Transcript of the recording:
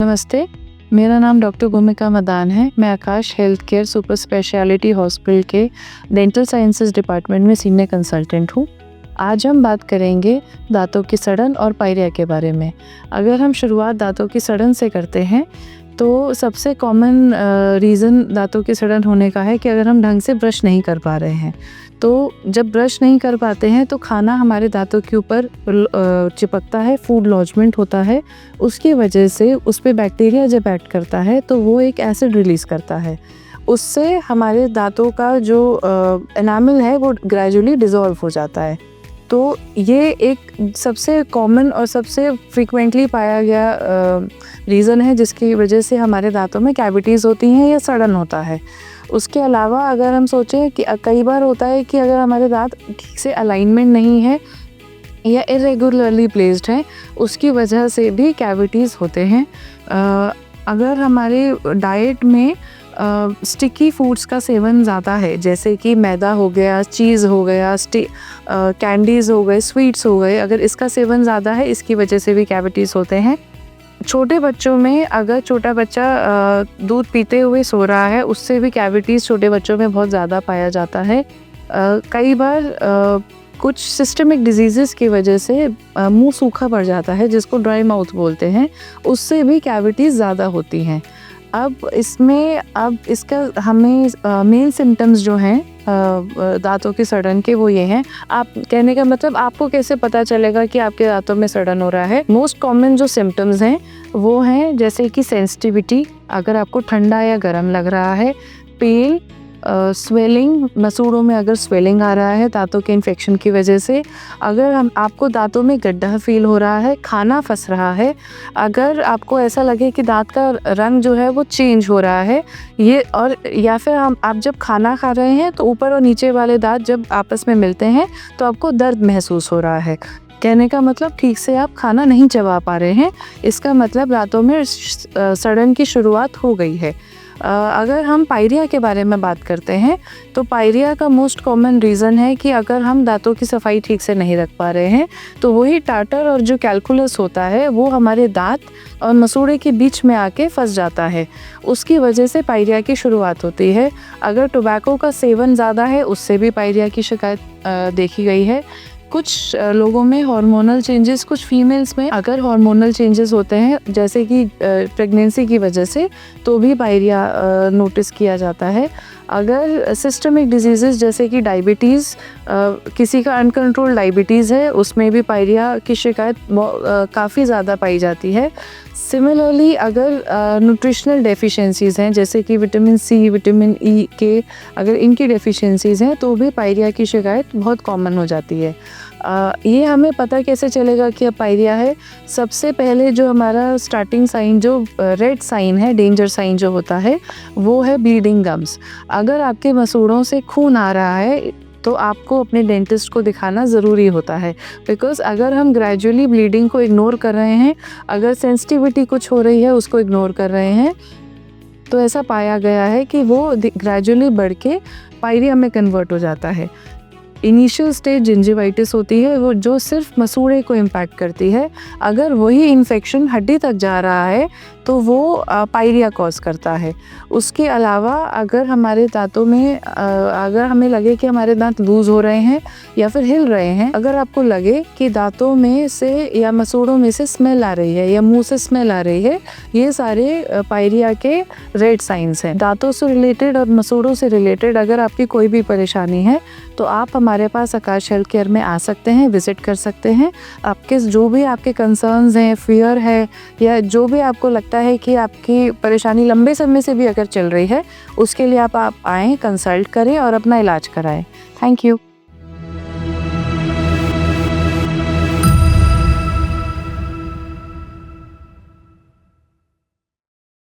नमस्ते, मेरा नाम डॉक्टर भूमिका मदान है। मैं Akash health care super speciality hospital के डेंटल साइंसेज डिपार्टमेंट में सीनियर कंसल्टेंट हूँ। आज हम बात करेंगे दांतों की सड़न और पायरिया के बारे में। अगर हम शुरुआत दांतों की सड़न से करते हैं तो सबसे कॉमन रीज़न दांतों की सड़न होने का है कि अगर हम ढंग से ब्रश नहीं कर पा रहे हैं। तो जब ब्रश नहीं कर पाते हैं तो खाना हमारे दांतों के ऊपर चिपकता है, फूड लॉजमेंट होता है। उसकी वजह से उस पे बैक्टीरिया जब एक्ट करता है तो वो एक एसिड रिलीज़ करता है। उससे हमारे दांतों का जो एनामल है वो ग्रेजुअली डिज़ोल्व हो जाता है। तो ये एक सबसे कॉमन और सबसे फ्रीक्वेंटली पाया गया रीज़न है जिसकी वजह से हमारे दांतों में कैविटीज़ होती हैं या सड़न होता है। उसके अलावा अगर हम सोचें कि कई बार होता है कि अगर हमारे दांत ठीक से अलाइनमेंट नहीं है या इरेगुलरली प्लेस्ड है, उसकी वजह से भी कैविटीज़ होते हैं। अगर हमारे डाइट में स्टिकी फूड्स का सेवन ज़्यादा है, जैसे कि मैदा हो गया, चीज़ हो गया, कैंडीज़ हो गए, स्वीट्स हो गए, अगर इसका सेवन ज़्यादा है इसकी वजह से भी कैविटीज़ होते हैं। छोटे बच्चों में अगर छोटा बच्चा दूध पीते हुए सो रहा है, उससे भी कैविटीज़ छोटे बच्चों में बहुत ज़्यादा पाया जाता है। कई बार कुछ सिस्टमिक डिजीज़ेस की वजह से मुंह सूखा पड़ जाता है, जिसको ड्राई माउथ बोलते हैं, उससे भी कैविटीज़ ज़्यादा होती हैं। अब इसका हमें मेन सिम्टम्स जो हैं दांतों की सड़न के वो ये हैं। आप कहने का मतलब आपको कैसे पता चलेगा कि आपके दांतों में सड़न हो रहा है? मोस्ट कॉमन जो सिम्टम्स हैं वो हैं जैसे कि सेंसिटिविटी, अगर आपको ठंडा या गर्म लग रहा है, पेन, स्वेलिंग, मसूड़ों में अगर स्वेलिंग आ रहा है दांतों के इन्फेक्शन की वजह से, अगर आपको दांतों में गड्ढा फील हो रहा है, खाना फंस रहा है, अगर आपको ऐसा लगे कि दांत का रंग जो है वो चेंज हो रहा है, ये और या फिर आप जब खाना खा रहे हैं तो ऊपर और नीचे वाले दांत जब आपस में मिलते हैं तो आपको दर्द महसूस हो रहा है। कहने का मतलब ठीक से आप खाना नहीं चबा पा रहे हैं, इसका मतलब दांतों में सड़न की शुरुआत हो गई है। अगर हम पायरिया के बारे में बात करते हैं तो पायरिया का मोस्ट कॉमन रीज़न है कि अगर हम दांतों की सफाई ठीक से नहीं रख पा रहे हैं तो वही टार्टर और जो कैलकुलस होता है वो हमारे दांत और मसूड़े के बीच में आके फंस जाता है। उसकी वजह से पायरिया की शुरुआत होती है। अगर टोबैको का सेवन ज़्यादा है उससे भी पायरिया की शिकायत देखी गई है। कुछ लोगों में हार्मोनल चेंजेस, कुछ फीमेल्स में अगर हार्मोनल चेंजेस होते हैं जैसे कि प्रेगनेंसी की वजह से, तो भी पायरिया नोटिस किया जाता है। अगर सिस्टमिक डिजीज़ेस जैसे कि डायबिटीज़, किसी का अनकंट्रोल्ड डायबिटीज़ है, उसमें भी पायरिया की शिकायत काफ़ी ज़्यादा पाई जाती है। सिमिलरली अगर न्यूट्रिशनल डेफिशिएंसीज़ हैं जैसे कि विटामिन सी, विटामिन ई के, अगर इनकी डेफिशिएंसीज़ हैं तो भी पायरिया की शिकायत बहुत कॉमन हो जाती है। ये हमें पता कैसे चलेगा कि अब पायरिया है? सबसे पहले जो हमारा स्टार्टिंग साइन, जो रेड साइन है, डेंजर साइन जो होता है, वो है ब्लीडिंग गम्स। अगर आपके मसूड़ों से खून आ रहा है तो आपको अपने डेंटिस्ट को दिखाना ज़रूरी होता है, बिकॉज़ अगर हम ग्रेजुअली ब्लीडिंग को इग्नोर कर रहे हैं, अगर सेंसिटिविटी कुछ हो रही है उसको इग्नोर कर रहे हैं, तो ऐसा पाया गया है कि वो ग्रेजुअली बढ़ के पायरिया में कन्वर्ट हो जाता है। इनिशियल स्टेज जिंजिवाइटिस होती है, वो जो सिर्फ मसूड़े को इम्पैक्ट करती है। अगर वही इन्फेक्शन हड्डी तक जा रहा है तो वो पायरिया कॉज करता है। उसके अलावा अगर हमारे दांतों में अगर हमें लगे कि हमारे दांत लूज़ हो रहे हैं या फिर हिल रहे हैं, अगर आपको लगे कि दांतों में से या मसूड़ों में से स्मेल आ रही है या मुंह से स्मेल आ रही है, ये सारे पायरिया के रेड साइंस हैं। दांतों से रिलेटेड और मसूड़ों से रिलेटेड अगर आपकी कोई भी परेशानी है तो आप हमारे पास आकाश हेल्थ केयर में आ सकते हैं, विज़िट कर सकते हैं। आपके जो भी आपके कंसर्न्स हैं, फियर है या जो भी आपको लगता है कि आपकी परेशानी लंबे समय से भी अगर चल रही है, उसके लिए आप आएँ, कंसल्ट करें और अपना इलाज कराएं। Thank you.